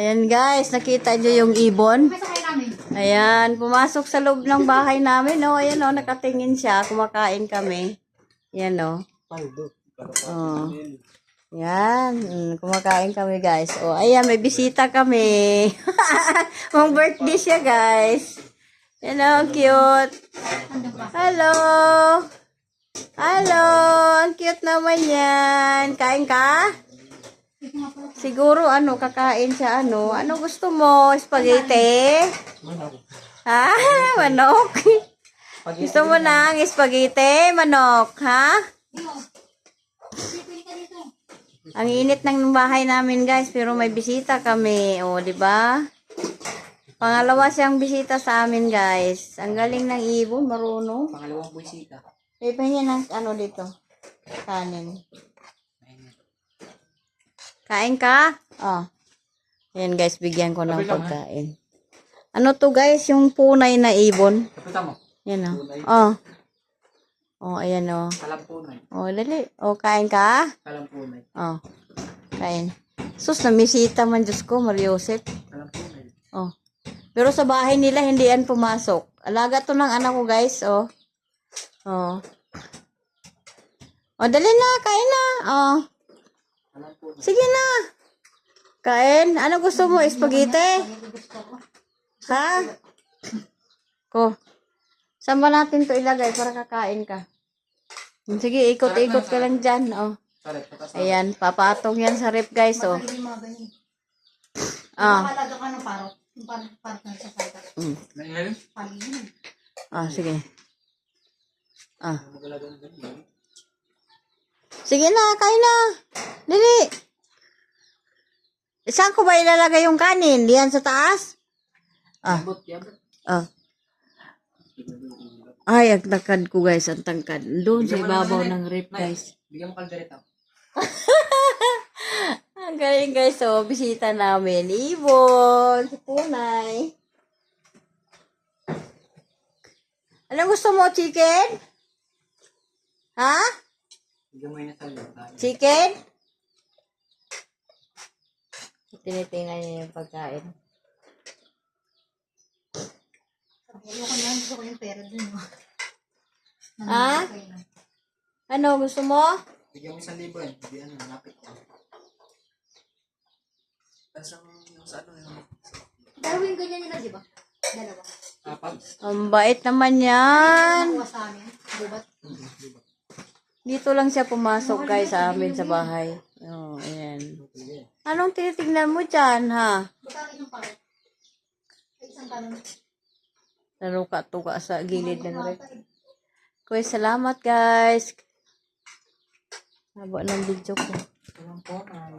Ayan guys, nakita nyo yung ibon? Ayan, pumasok sa loob ng bahay namin. Oh, ayan oh, nakatingin siya. Kumakain kami. Ayan oh. Oh. Ayan, kumakain kami guys. Oh, ayan, may bisita kami. Mang birthday siya guys. Ayan oh, cute. Hello. Hello, ang cute naman yan. Kain ka? Siguro kakain siya ano gusto mo? Spaghetti? Ha? Manok? Gusto mo ng spaghetti? Manok? Ha? Ang init ng bahay namin guys, pero may bisita kami. O, di ba? Pangalawa siyang bisita sa amin guys. Ang galing ng ibon, marunong. Pangalawang bisita. Pahingi ng dito. Kanin. Kain ka? Oh. Ayan guys, bigyan ko ng pagkain. Ano to guys, yung punay na ibon. Kapita mo. Yan oh. Oh, ayan oh. Kalam punay. Oh, dali. Oh, kain ka? Kalam punay. Oh. Kain. Sus, namisita man, Diyos ko, Mariosep. Kalam punay. Oh. Pero sa bahay nila, hindi yan pumasok. Alaga to ng anak ko guys, oh. Oh. Oh, dali na, kain na. Oh. Sige na. Kain. Ano gusto mo? Spaghetti? Ha? Ko. Saan ba natin to ilagay para kakain ka? Sige, ikot-ikot ka lang dyan. Oh. Ayan, papatong yan sa rep guys. Oh. Ah. Ah, sige. Ah. Sige na, kain na. Dili. Saan ko ba ilalagay yung kanin? Diyan sa taas? Ah. Ah. Ay, ang tangkad ko guys, ang tangkad. Doon sa ibabaw ng rip guys. Bigyan mo kaldereta. Ang galing guys, so bisita namin. Ibon, si Punay. Anong gusto mo, chicken? Ha? Bigyan mo yun na kaldereta. Chicken? Tinitingnan niya yung pagkain. Ayoko na, gusto ko yung pera dun. Ha? Ano, gusto mo? Bigyan mo 1,000 yan. Hindi malapit ko. Tapos yung sa ano. Dalawin ganyan nila, di ba? Dalawa. Apat. Ang bait naman yan. Nakuha sa amin. Bubat. Dito lang siya pumasok guys sa amin sa bahay. Oh, ayan. Anong tinitingnan mo dyan, ha? Baka itong paro. Isang kanon. Naruka-tuka sa gilid ng rep. Kuya, salamat guys. Haba ng video ko. Kalam punay.